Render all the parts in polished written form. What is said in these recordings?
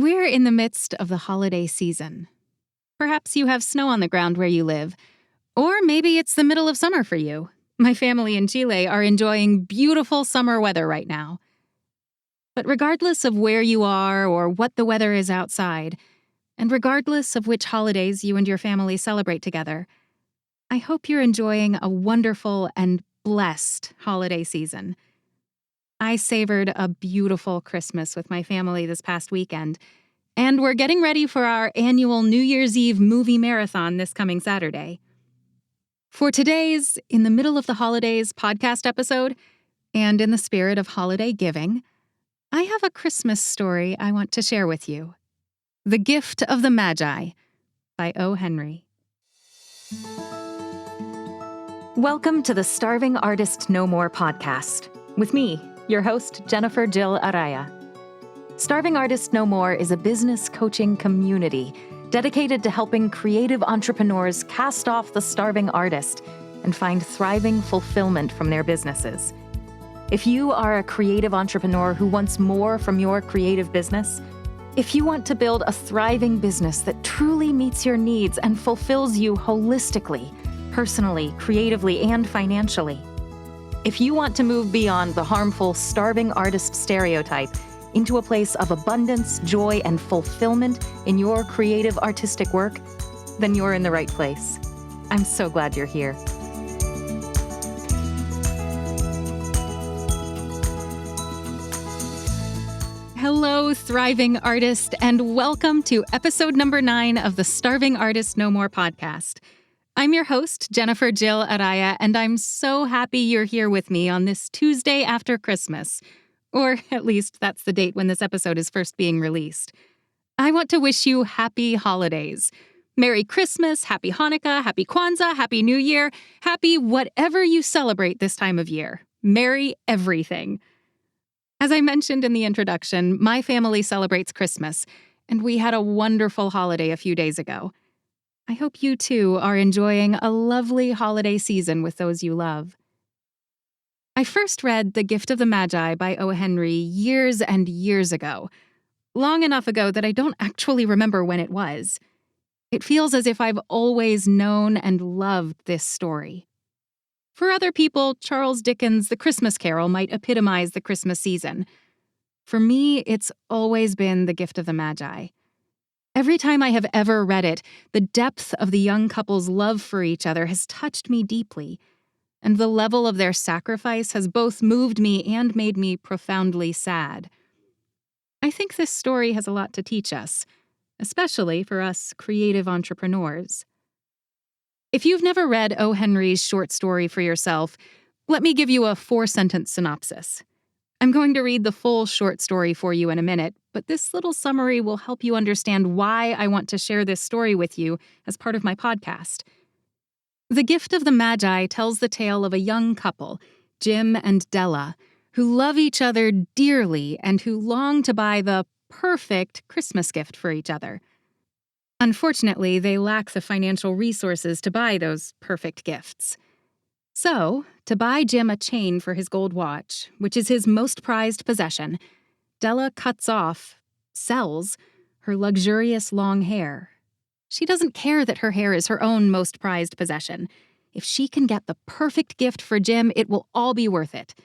We're in the midst of the holiday season. Perhaps you have snow on the ground where you live, or maybe it's the middle of summer for you. My family in Chile are enjoying beautiful summer weather right now. But regardless of where you are or what the weather is outside, and regardless of which holidays you and your family celebrate together, I hope you're enjoying a wonderful and blessed holiday season. I savored a beautiful Christmas with my family this past weekend, and we're getting ready for our annual New Year's Eve movie marathon this coming Saturday. For today's In the Middle of the Holidays podcast episode, and in the spirit of holiday giving, I have a Christmas story I want to share with you. The Gift of the Magi by O. Henry. Welcome to the Starving Artist No More podcast, with me, your host, Jennifer Jill Araya. Starving Artist No More is a business coaching community dedicated to helping creative entrepreneurs cast off the starving artist and find thriving fulfillment from their businesses. If you are a creative entrepreneur who wants more from your creative business, if you want to build a thriving business that truly meets your needs and fulfills you holistically, personally, creatively, and financially, if you want to move beyond the harmful starving artist stereotype into a place of abundance, joy, and fulfillment in your creative artistic work, then you're in the right place. I'm so glad you're here. Hello, thriving artist, and welcome to episode number 9 of the Starving Artist No More podcast. I'm your host, Jennifer Jill Araya, and I'm so happy you're here with me on this Tuesday after Christmas. Or at least that's the date when this episode is first being released. I want to wish you happy holidays. Merry Christmas, Happy Hanukkah, Happy Kwanzaa, Happy New Year, happy whatever you celebrate this time of year. Merry everything. As I mentioned in the introduction, my family celebrates Christmas, and we had a wonderful holiday a few days ago. I hope you too are enjoying a lovely holiday season with those you love. I first read The Gift of the Magi by O. Henry years and years ago, long enough ago that I don't actually remember when it was. It feels as if I've always known and loved this story. For other people, Charles Dickens' The Christmas Carol might epitomize the Christmas season. For me, it's always been The Gift of the Magi. Every time I have ever read it, the depth of the young couple's love for each other has touched me deeply, and the level of their sacrifice has both moved me and made me profoundly sad. I think this story has a lot to teach us, especially for us creative entrepreneurs. If you've never read O. Henry's short story for yourself, let me give you a 4-sentence synopsis. I'm going to read the full short story for you in a minute, but this little summary will help you understand why I want to share this story with you as part of my podcast. The Gift of the Magi tells the tale of a young couple, Jim and Della, who love each other dearly and who long to buy the perfect Christmas gift for each other. Unfortunately, they lack the financial resources to buy those perfect gifts. So, to buy Jim a chain for his gold watch, which is his most prized possession, Della sells, her luxurious long hair. She doesn't care that her hair is her own most prized possession. If she can get the perfect gift for Jim, it will all be worth it.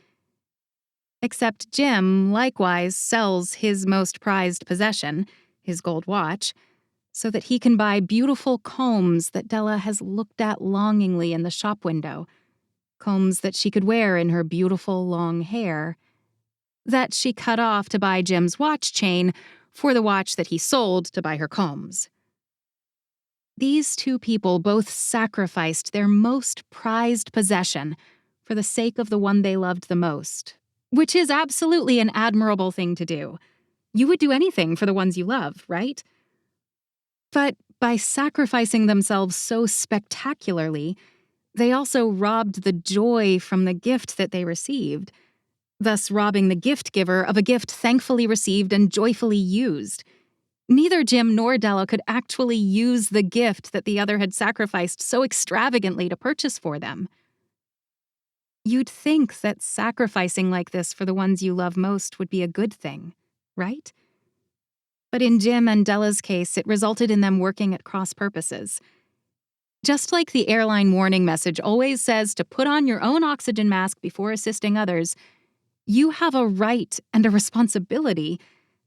Except Jim likewise sells his most prized possession, his gold watch, so that he can buy beautiful combs that Della has looked at longingly in the shop window, combs that she could wear in her beautiful long hair, that she cut off to buy Jim's watch chain for the watch that he sold to buy her combs. These two people both sacrificed their most prized possession for the sake of the one they loved the most, which is absolutely an admirable thing to do. You would do anything for the ones you love, right? But by sacrificing themselves so spectacularly, they also robbed the joy from the gift that they received, thus robbing the gift giver of a gift thankfully received and joyfully used. Neither Jim nor Della could actually use the gift that the other had sacrificed so extravagantly to purchase for them. You'd think that sacrificing like this for the ones you love most would be a good thing, right? But in Jim and Della's case, it resulted in them working at cross purposes. Just like the airline warning message always says to put on your own oxygen mask before assisting others, you have a right and a responsibility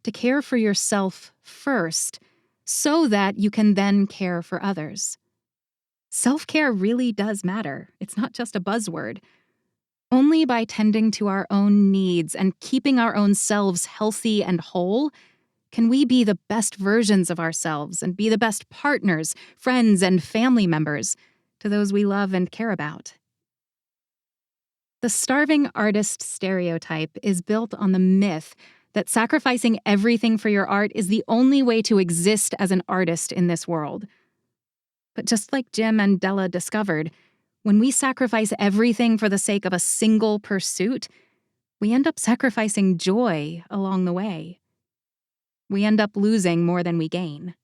to care for yourself first so that you can then care for others. Self-care really does matter. It's not just a buzzword. Only by tending to our own needs and keeping our own selves healthy and whole can we be the best versions of ourselves and be the best partners, friends, and family members to those we love and care about. The starving artist stereotype is built on the myth that sacrificing everything for your art is the only way to exist as an artist in this world. But just like Jim and Della discovered, when we sacrifice everything for the sake of a single pursuit, we end up sacrificing joy along the way. We end up losing more than we gain.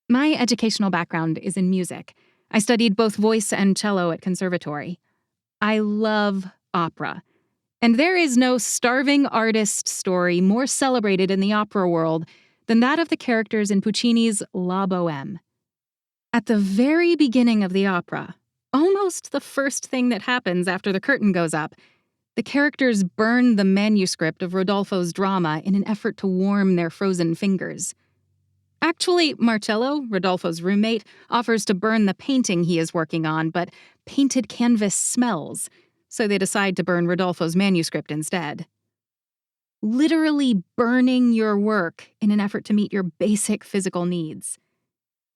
My educational background is in music. I studied both voice and cello at conservatory. I love opera. And there is no starving artist story more celebrated in the opera world than that of the characters in Puccini's La Bohème. At the very beginning of the opera, almost the first thing that happens after the curtain goes up, the characters burn the manuscript of Rodolfo's drama in an effort to warm their frozen fingers. Actually, Marcello, Rodolfo's roommate, offers to burn the painting he is working on, but painted canvas smells, so they decide to burn Rodolfo's manuscript instead. Literally burning your work in an effort to meet your basic physical needs.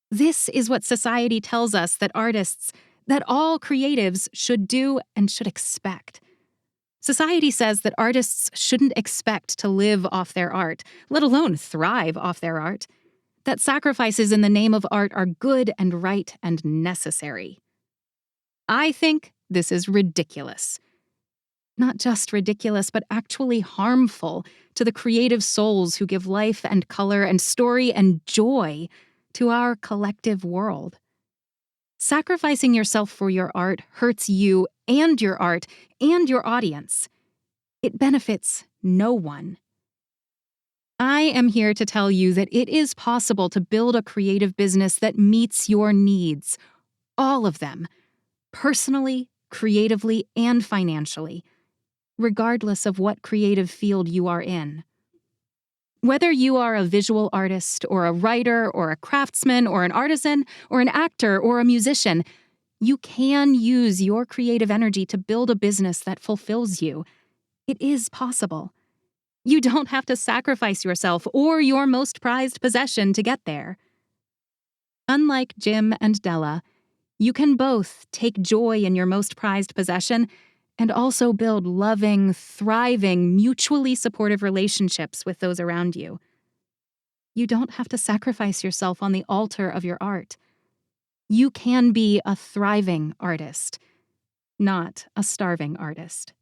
This is what society tells us that artists, that all creatives should do and should expect. Society says that artists shouldn't expect to live off their art, let alone thrive off their art. That sacrifices in the name of art are good and right and necessary. I think this is ridiculous. Not just ridiculous, but actually harmful to the creative souls who give life and color and story and joy to our collective world. Sacrificing yourself for your art hurts you and your art and your audience. It benefits no one. I am here to tell you that it is possible to build a creative business that meets your needs, all of them, personally, creatively, and financially, regardless of what creative field you are in. Whether you are a visual artist or a writer or a craftsman or an artisan or an actor or a musician, you can use your creative energy to build a business that fulfills you. It is possible. You don't have to sacrifice yourself or your most prized possession to get there. Unlike Jim and Della, you can both take joy in your most prized possession and also build loving, thriving, mutually supportive relationships with those around you. You don't have to sacrifice yourself on the altar of your art. You can be a thriving artist, not a starving artist.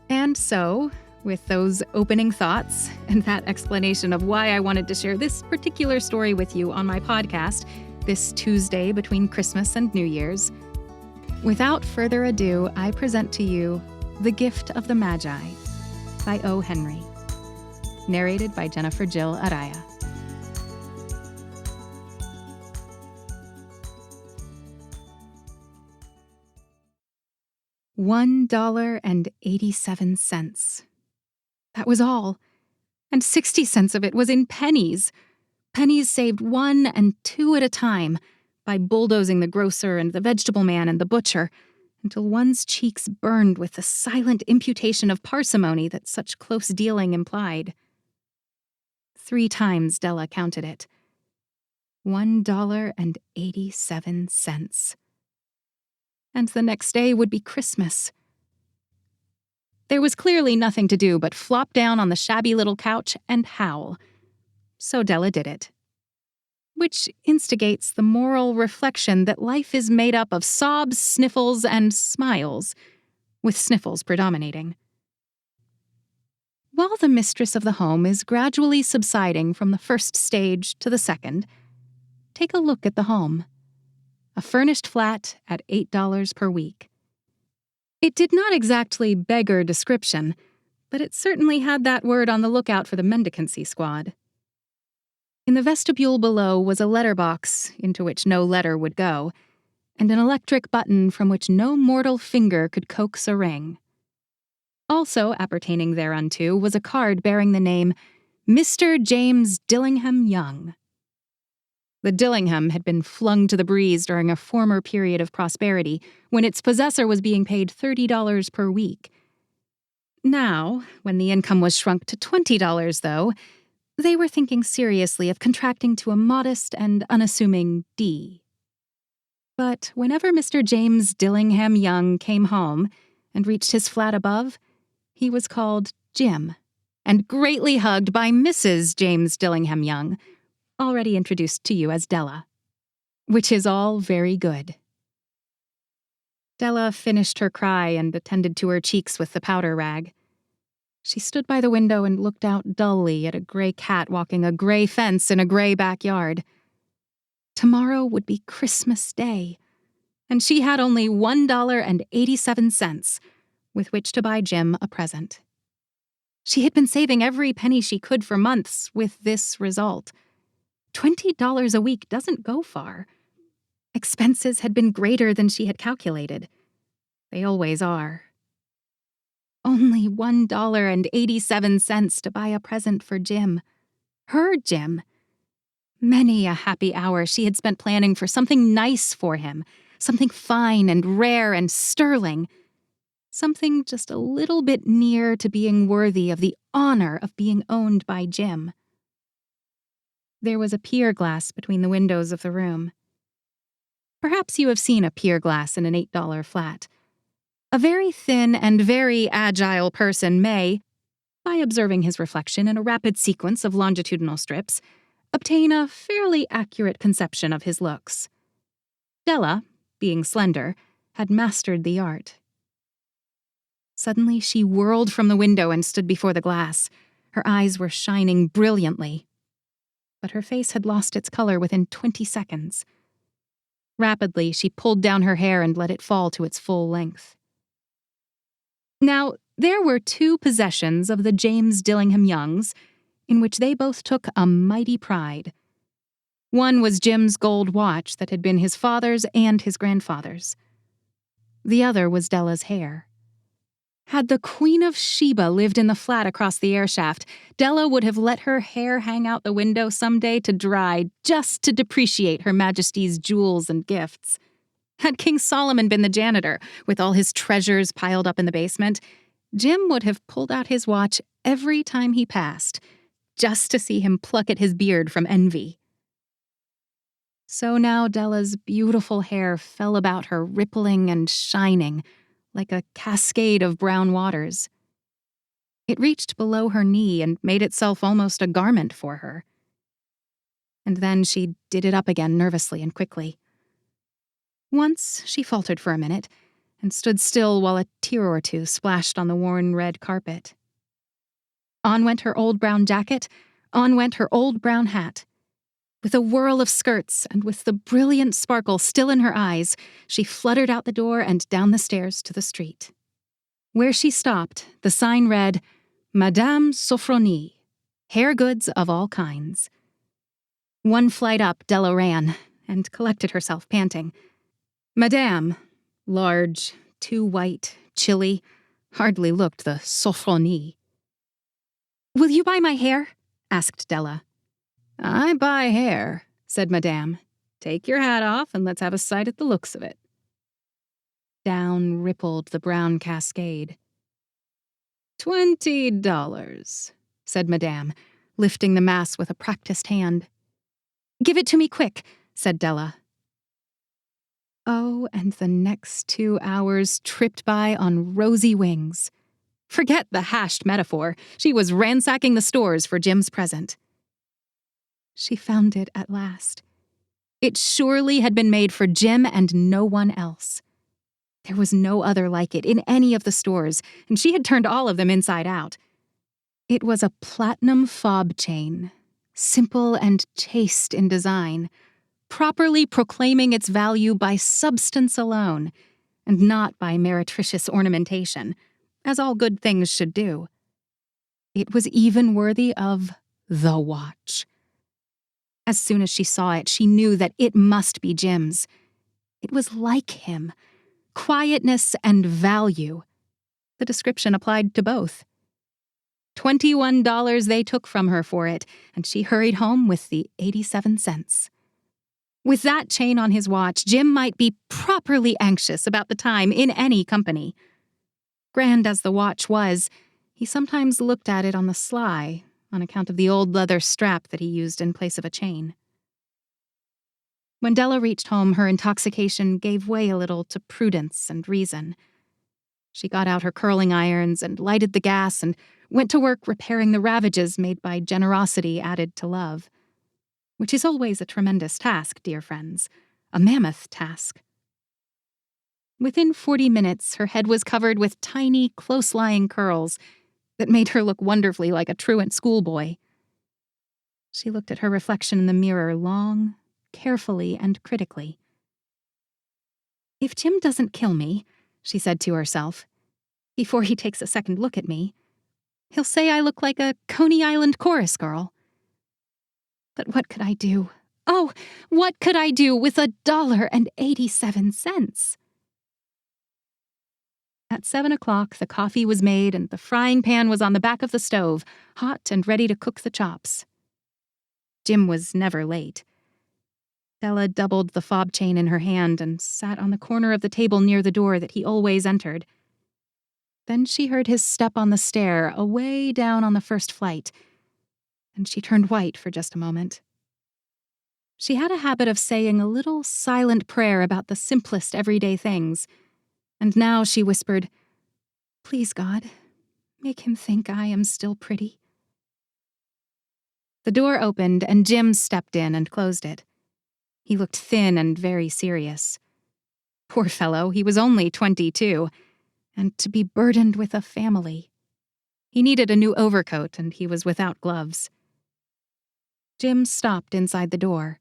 And so, with those opening thoughts and that explanation of why I wanted to share this particular story with you on my podcast this Tuesday between Christmas and New Year's, without further ado, I present to you The Gift of the Magi by O. Henry, narrated by Jennifer Jill Araya. $1.87. That was all. And 60 cents of it was in pennies. Pennies saved 1 and 2 at a time by bulldozing the grocer and the vegetable man and the butcher until one's cheeks burned with the silent imputation of parsimony that such close dealing implied. 3 times Della counted it. $1.87. And the next day would be Christmas. There was clearly nothing to do but flop down on the shabby little couch and howl. So Della did it. Which instigates the moral reflection that life is made up of sobs, sniffles, and smiles, with sniffles predominating. While the mistress of the home is gradually subsiding from the first stage to the second, take a look at the home. A furnished flat at $8 per week. It did not exactly beggar description, but it certainly had that word on the lookout for the mendicancy squad. In the vestibule below was a letterbox into which no letter would go, and an electric button from which no mortal finger could coax a ring. Also appertaining thereunto was a card bearing the name Mr. James Dillingham Young. The Dillingham had been flung to the breeze during a former period of prosperity when its possessor was being paid $30 per week. Now, when the income was shrunk to $20, though, they were thinking seriously of contracting to a modest and unassuming D. But whenever Mr. James Dillingham Young came home and reached his flat above, he was called Jim, and greatly hugged by Mrs. James Dillingham Young, already introduced to you as Della. Which is all very good. Della finished her cry and attended to her cheeks with the powder rag. She stood by the window and looked out dully at a gray cat walking a gray fence in a gray backyard. Tomorrow would be Christmas Day, and she had only $1.87 with which to buy Jim a present. She had been saving every penny she could for months with this result. $20 a week doesn't go far. Expenses had been greater than she had calculated. They always are. Only $1.87 to buy a present for Jim. Her Jim. Many a happy hour she had spent planning for something nice for him, something fine and rare and sterling, something just a little bit near to being worthy of the honor of being owned by Jim. There was a pier glass between the windows of the room. Perhaps you have seen a pier glass in an $8 flat. A very thin and very agile person may, by observing his reflection in a rapid sequence of longitudinal strips, obtain a fairly accurate conception of his looks. Della, being slender, had mastered the art. Suddenly she whirled from the window and stood before the glass. Her eyes were shining brilliantly. But her face had lost its color within 20 seconds. Rapidly, she pulled down her hair and let it fall to its full length. Now, there were two possessions of the James Dillingham Youngs in which they both took a mighty pride. One was Jim's gold watch that had been his father's and his grandfather's. The other was Della's hair. Had the Queen of Sheba lived in the flat across the airshaft, Della would have let her hair hang out the window someday to dry just to depreciate Her Majesty's jewels and gifts. Had King Solomon been the janitor, with all his treasures piled up in the basement, Jim would have pulled out his watch every time he passed, just to see him pluck at his beard from envy. So now Della's beautiful hair fell about her, rippling and shining, like a cascade of brown waters. It reached below her knee and made itself almost a garment for her. And then she did it up again nervously and quickly. Once she faltered for a minute and stood still while a tear or two splashed on the worn red carpet. On went her old brown jacket, on went her old brown hat. With a whirl of skirts and with the brilliant sparkle still in her eyes, she fluttered out the door and down the stairs to the street. Where she stopped, the sign read, Madame Sofronie, hair goods of all kinds. One flight up, Della ran, and collected herself, panting. Madame, large, too white, chilly, hardly looked the Sofronie. Will you buy my hair? Asked Della. I buy hair, said Madame. Take your hat off and let's have a sight at the looks of it. Down rippled the brown cascade. $20, said Madame, lifting the mass with a practiced hand. Give it to me quick, said Della. Oh, and the next 2 hours tripped by on rosy wings. Forget the hashed metaphor. She was ransacking the stores for Jim's present. She found it at last. It surely had been made for Jim and no one else. There was no other like it in any of the stores, and she had turned all of them inside out. It was a platinum fob chain, simple and chaste in design, properly proclaiming its value by substance alone, and not by meretricious ornamentation, as all good things should do. It was even worthy of the watch. As soon as she saw it, she knew that it must be Jim's. It was like him. Quietness and value. The description applied to both. $21 they took from her for it, and she hurried home with the 87 cents. With that chain on his watch, Jim might be properly anxious about the time in any company. Grand as the watch was, he sometimes looked at it on the sly, on account of the old leather strap that he used in place of a chain. When Della reached home, her intoxication gave way a little to prudence and reason. She got out her curling irons and lighted the gas and went to work repairing the ravages made by generosity added to love. Which is always a tremendous task, dear friends. A mammoth task. Within 40 minutes, her head was covered with tiny, close-lying curls that made her look wonderfully like a truant schoolboy. She looked at her reflection in the mirror long, carefully, and critically. If Jim doesn't kill me, she said to herself, before he takes a second look at me, he'll say I look like a Coney Island chorus girl. But what could I do? Oh, what could I do with $1.87? At 7 o'clock, the coffee was made and the frying pan was on the back of the stove, hot and ready to cook the chops. Jim was never late. Della doubled the fob chain in her hand and sat on the corner of the table near the door that he always entered. Then she heard his step on the stair away down on the first flight, and she turned white for just a moment. She had a habit of saying a little silent prayer about the simplest everyday things, and now she whispered, "Please, God, make him think I am still pretty." The door opened and Jim stepped in and closed it. He looked thin and very serious. Poor fellow, he was only 22, and to be burdened with a family. He needed a new overcoat and he was without gloves. Jim stopped inside the door,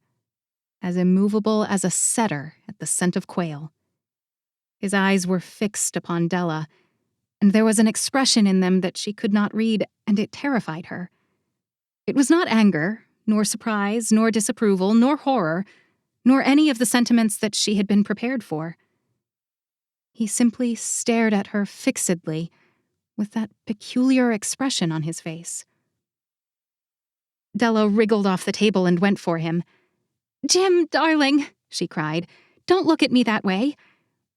as immovable as a setter at the scent of quail. His eyes were fixed upon Della, and there was an expression in them that she could not read, and it terrified her. It was not anger, nor surprise, nor disapproval, nor horror, nor any of the sentiments that she had been prepared for. He simply stared at her fixedly, with that peculiar expression on his face. Della wriggled off the table and went for him. "Jim, darling," she cried, "don't look at me that way.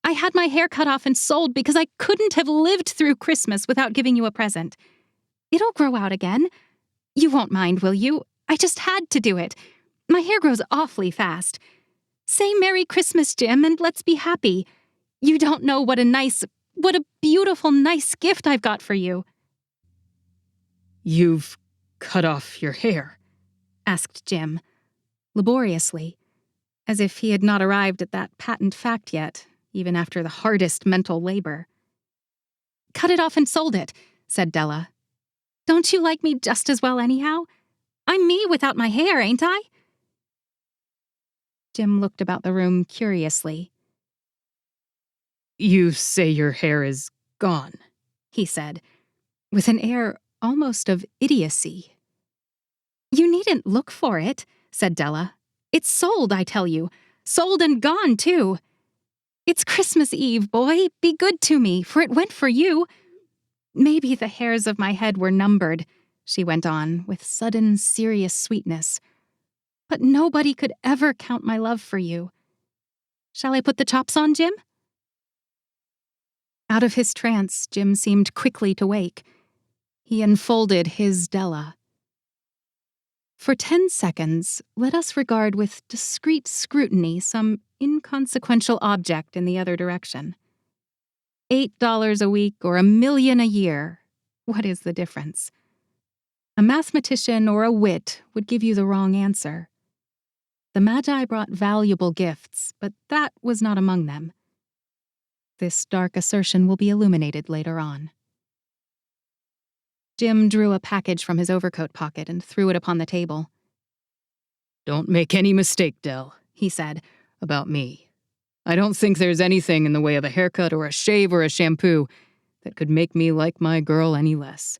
I had my hair cut off and sold because I couldn't have lived through Christmas without giving you a present. It'll grow out again. You won't mind, will you? I just had to do it. My hair grows awfully fast. Say Merry Christmas, Jim, and let's be happy. You don't know what a beautiful, nice gift I've got for you." "You've cut off your hair?" asked Jim, laboriously, as if he had not arrived at that patent fact yet, even after the hardest mental labor. "Cut it off and sold it," said Della. "Don't you like me just as well anyhow? I'm me without my hair, ain't I?" Jim looked about the room curiously. "You say your hair is gone," he said, with an air almost of idiocy. "You needn't look for it," said Della. "It's sold, I tell you. Sold and gone, too. It's Christmas Eve, boy. Be good to me, for it went for you. Maybe the hairs of my head were numbered," she went on, with sudden serious sweetness. "But nobody could ever count my love for you. Shall I put the chops on, Jim?" Out of his trance, Jim seemed quickly to wake. He unfolded his Della. For 10 seconds, let us regard with discreet scrutiny some inconsequential object in the other direction. $8 a week or $1 million a year. What is the difference? A mathematician or a wit would give you the wrong answer. The Magi brought valuable gifts, but that was not among them. This dark assertion will be illuminated later on. Jim drew a package from his overcoat pocket and threw it upon the table. "Don't make any mistake, Dell," he said, "about me. I don't think there's anything in the way of a haircut or a shave or a shampoo that could make me like my girl any less.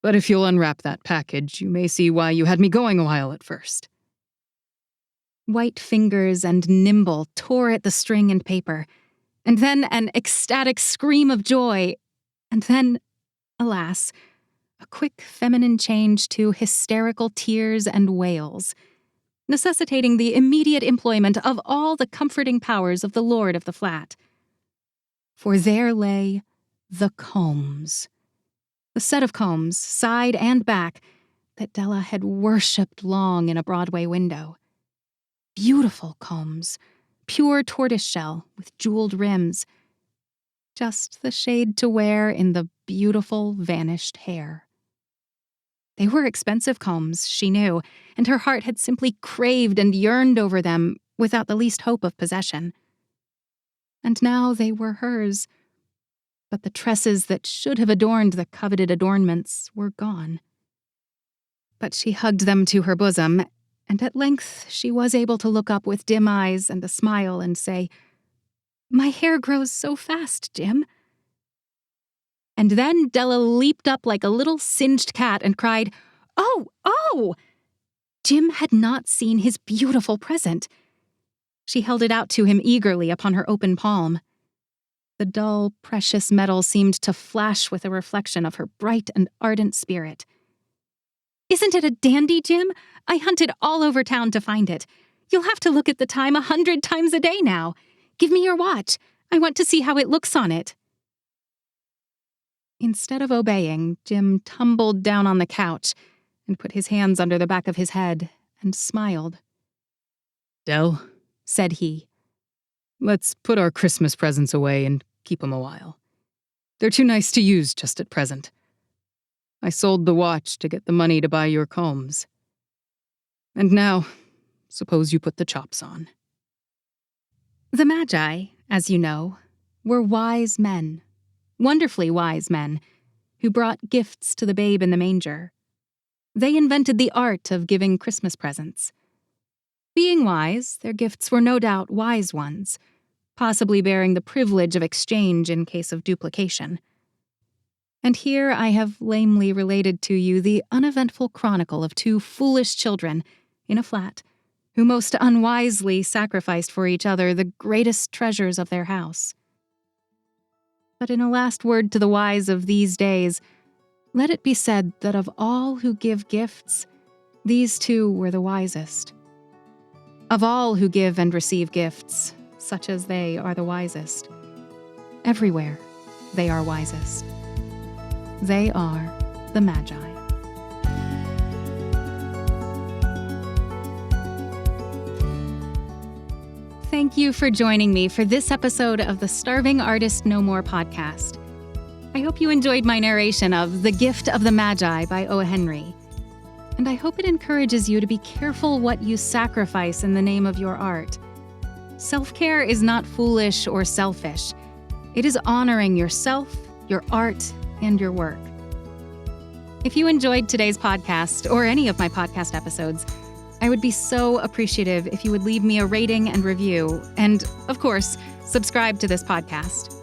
But if you'll unwrap that package, you may see why you had me going a while at first. White fingers and nimble tore at the string and paper, and then an ecstatic scream of joy, and then, alas, a quick feminine change to hysterical tears and wails, necessitating the immediate employment of all the comforting powers of the lord of the flat. For there lay the combs. The set of combs, side and back, that Della had worshipped long in a Broadway window. Beautiful combs, pure tortoiseshell with jeweled rims. Just the shade to wear in the beautiful vanished hair. They were expensive combs, she knew, and her heart had simply craved and yearned over them without the least hope of possession. And now they were hers. But the tresses that should have adorned the coveted adornments were gone. But she hugged them to her bosom, and at length she was able to look up with dim eyes and a smile and say, "My hair grows so fast, Jim." And then Della leaped up like a little singed cat and cried, "Oh, oh!" Jim had not seen his beautiful present. She held it out to him eagerly upon her open palm. The dull, precious metal seemed to flash with a reflection of her bright and ardent spirit. "Isn't it a dandy, Jim? I hunted all over town to find it. You'll have to look at the time 100 times a day now. Give me your watch. I want to see how it looks on it." Instead of obeying, Jim tumbled down on the couch and put his hands under the back of his head and smiled. "Dell," said he, "let's put our Christmas presents away and keep 'em a while. They're too nice to use just at present. I sold the watch to get the money to buy your combs. And now, suppose you put the chops on." The Magi, as you know, were wise men, wonderfully wise men, who brought gifts to the babe in the manger. They invented the art of giving Christmas presents. Being wise, their gifts were no doubt wise ones, possibly bearing the privilege of exchange in case of duplication. And here I have lamely related to you the uneventful chronicle of two foolish children in a flat who most unwisely sacrificed for each other the greatest treasures of their house. But in a last word to the wise of these days, let it be said that of all who give gifts, these two were the wisest. Of all who give and receive gifts, such as they are the wisest. Everywhere, they are wisest. They are the Magi. Thank you for joining me for this episode of the Starving Artist No More podcast. I hope you enjoyed my narration of The Gift of the Magi by O. Henry. And I hope it encourages you to be careful what you sacrifice in the name of your art. Self-care is not foolish or selfish. It is honoring yourself, your art, and your work. If you enjoyed today's podcast or any of my podcast episodes, I would be so appreciative if you would leave me a rating and review, and, of course, subscribe to this podcast.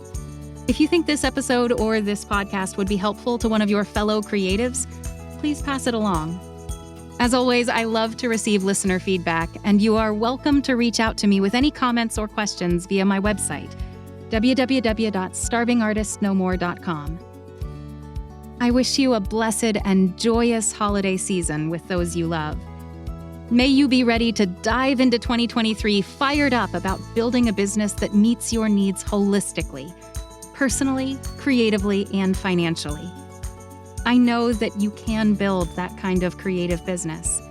If you think this episode or this podcast would be helpful to one of your fellow creatives, please pass it along. As always, I love to receive listener feedback, and you are welcome to reach out to me with any comments or questions via my website, www.starvingartistnomore.com. I wish you a blessed and joyous holiday season with those you love. May you be ready to dive into 2023 fired up about building a business that meets your needs holistically, personally, creatively, and financially. I know that you can build that kind of creative business.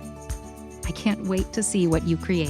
I can't wait to see what you create.